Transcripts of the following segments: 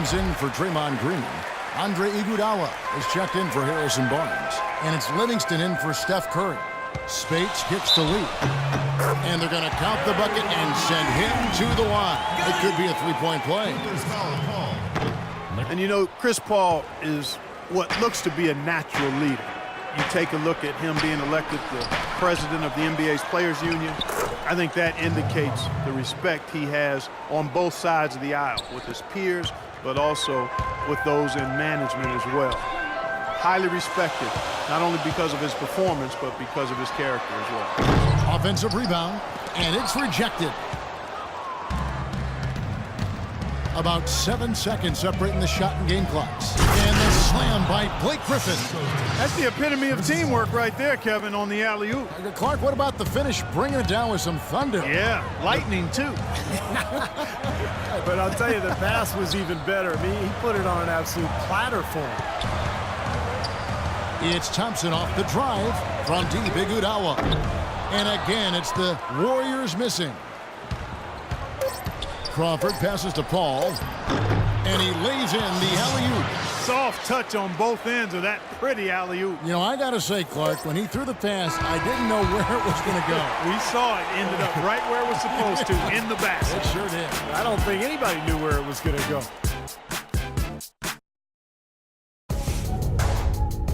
comes in for Draymond Green. Andre Iguodala is checked in for Harrison Barnes. And it's Livingston in for Steph Curry. Spates kicks the lead. And they're going to count the bucket and send him to the line. It could be a three-point play. And you know, Chris Paul is what looks to be a natural leader. You take a look at him being elected the president of the NBA's Players Union. I think that indicates the respect he has on both sides of the aisle with his peers, but also with those in management as well. Highly respected, not only because of his performance, but because of his character as well. Offensive rebound, and it's rejected. About 7 seconds separating the shot and game clocks. And the slam by Blake Griffin. That's the epitome of teamwork right there, Kevin, on the alley-oop. Clark, what about the finish? Bringing it down with some thunder. Yeah, lightning, too. But I'll tell you, the pass was even better. I mean, he put it on an absolute platter for him. It's Thompson off the drive from deep. Iguodala. And again, it's the Warriors missing. Crawford passes to Paul, and he lays in the alley-oop. Soft touch on both ends of that pretty alley-oop. You know, I got to say, Clark, when he threw the pass, I didn't know where it was going to go. We saw it ended up right where it was supposed to, in the basket. It sure did. I don't think anybody knew where it was going to go.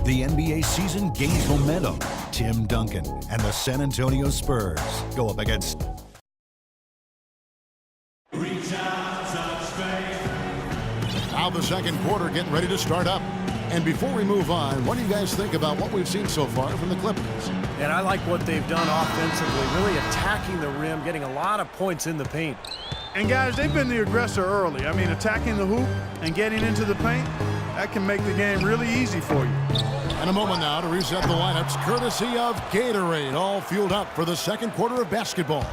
The NBA season gains momentum. Tim Duncan and the San Antonio Spurs go up against... Now the second quarter getting ready to start up. And before we move on, what do you guys think about what we've seen so far from the Clippers? And I like what they've done offensively, really attacking the rim, getting a lot of points in the paint. And guys, they've been the aggressor early. I mean, attacking the hoop and getting into the paint, that can make the game really easy for you. And a moment now to reset the lineups, courtesy of Gatorade, all fueled up for the second quarter of basketball.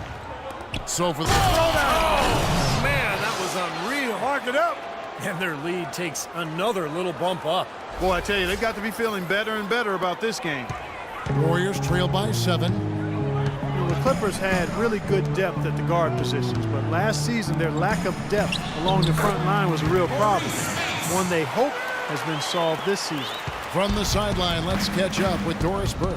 So for the Oh, man, that was unreal. Hark it up. And their lead takes another little bump up. Boy, I tell you, they've got to be feeling better and better about this game. Warriors trail by 7. The Clippers had really good depth at the guard positions, but last season their lack of depth along the front line was a real problem. One they hope has been solved this season. From the sideline, let's catch up with Doris Burke.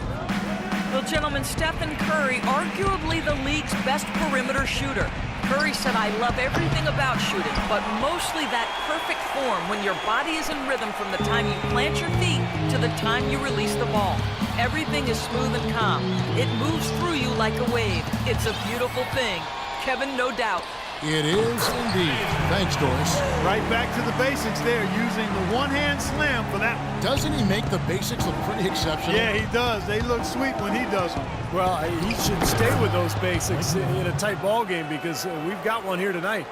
Well, gentlemen, Stephen Curry, arguably the league's best perimeter shooter. Curry said, I love everything about shooting, but mostly that perfect form when your body is in rhythm from the time you plant your feet to the time you release the ball. Everything is smooth and calm. It moves through you like a wave. It's a beautiful thing. Kevin, no doubt. It is indeed. Thanks, Doris. Right back to the basics there, using the one-hand slam for that. Doesn't he make the basics look pretty exceptional? Yeah, he does. They look sweet when he does them. Well, he should stay with those basics in a tight ball game because we've got one here tonight.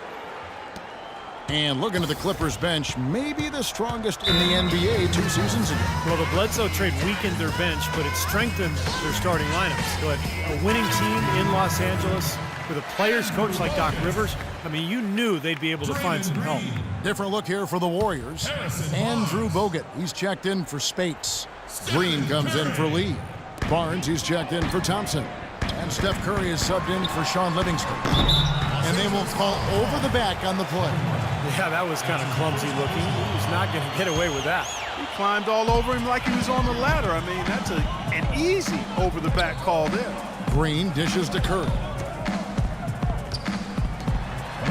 And looking at the Clippers bench, maybe the strongest in the NBA 2 seasons ago. Well, the Bledsoe trade weakened their bench, but it strengthened their starting lineups. But a winning team in Los Angeles with a players coach like Doc Rivers, I mean, you knew they'd be able to find some help. Different look here for the Warriors. Andrew Bogut, he's checked in for Spates. Green comes in for Lee. Barnes, he's checked in for Thompson. And Steph Curry is subbed in for Sean Livingston. And they will call over the back on the play. Yeah, that was kind of clumsy looking. He was not going to get away with that. He climbed all over him like he was on the ladder. I mean, that's an easy over-the-back call there. Green dishes to Curry.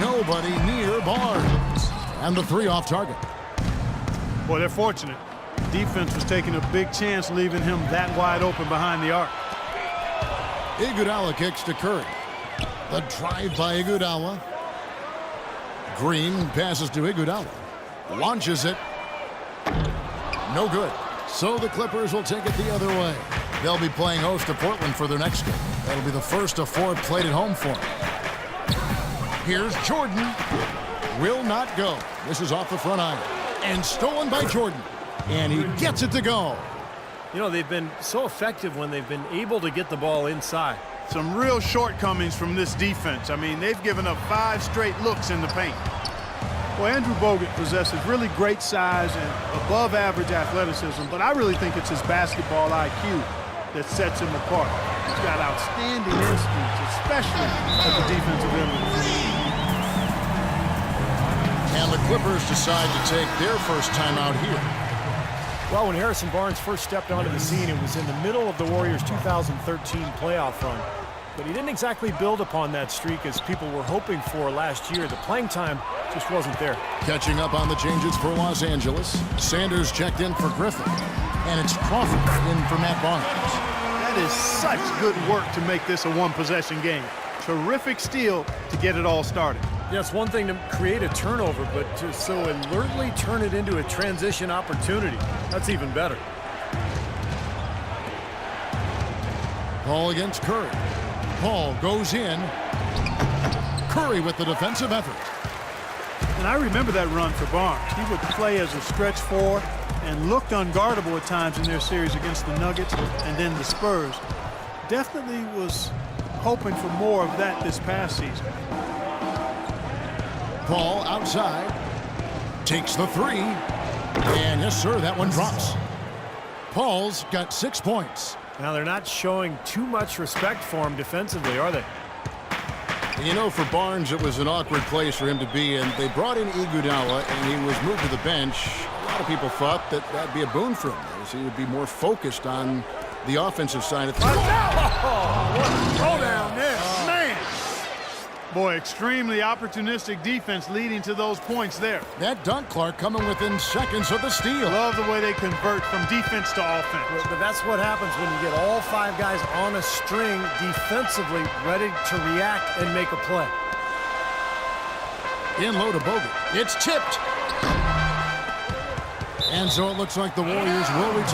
Nobody near Barnes. And the 3 off target. Boy, they're fortunate. Defense was taking a big chance, leaving him that wide open behind the arc. Iguodala kicks to Curry. The drive by Iguodala. Green passes to Iguodala. Launches it. No good. So the Clippers will take it the other way. They'll be playing host to Portland for their next game. That'll be the first of 4 played at home for them. Here's Jordan. Will not go. This is off the front iron. And stolen by Jordan. And he gets it to go. You know, they've been so effective when they've been able to get the ball inside. Some real shortcomings from this defense. I mean, they've given up 5 straight looks in the paint. Well, Andrew Bogut possesses really great size and above-average athleticism, but I really think it's his basketball IQ that sets him apart. He's got outstanding instincts, especially at the defensive end of the floor. And the Clippers decide to take their first timeout here. Well, when Harrison Barnes first stepped onto the scene, it was in the middle of the Warriors' 2013 playoff run. But he didn't exactly build upon that streak as people were hoping for last year. The playing time just wasn't there. Catching up on the changes for Los Angeles. Sanders checked in for Griffin. And it's Crawford in for Matt Barnes. That is such good work to make this a one-possession game. Terrific steal to get it all started. Yeah, it's one thing to create a turnover, but to so alertly turn it into a transition opportunity, that's even better. Paul against Curry. Paul goes in. Curry with the defensive effort. And I remember that run for Barnes. He would play as a stretch four and looked unguardable at times in their series against the Nuggets and then the Spurs. Definitely was hoping for more of that this past season. Paul outside. Takes the three. And yes, sir, that one drops. Paul's got 6 points. Now, they're not showing too much respect for him defensively, are they? You know, for Barnes, it was an awkward place for him to be, and they brought in Iguodala, and he was moved to the bench. A lot of people thought that that'd be a boon for him, as he would be more focused on the offensive side of things. Oh, what a throwdown there. Man! Boy, extremely opportunistic defense leading to those points there. That dunk, Clark, coming within seconds of the steal. Love the way they convert from defense to offense. But that's what happens when you get all 5 guys on a string defensively ready to react and make a play. In low to Bogut. It's tipped. And so it looks like the Warriors will return.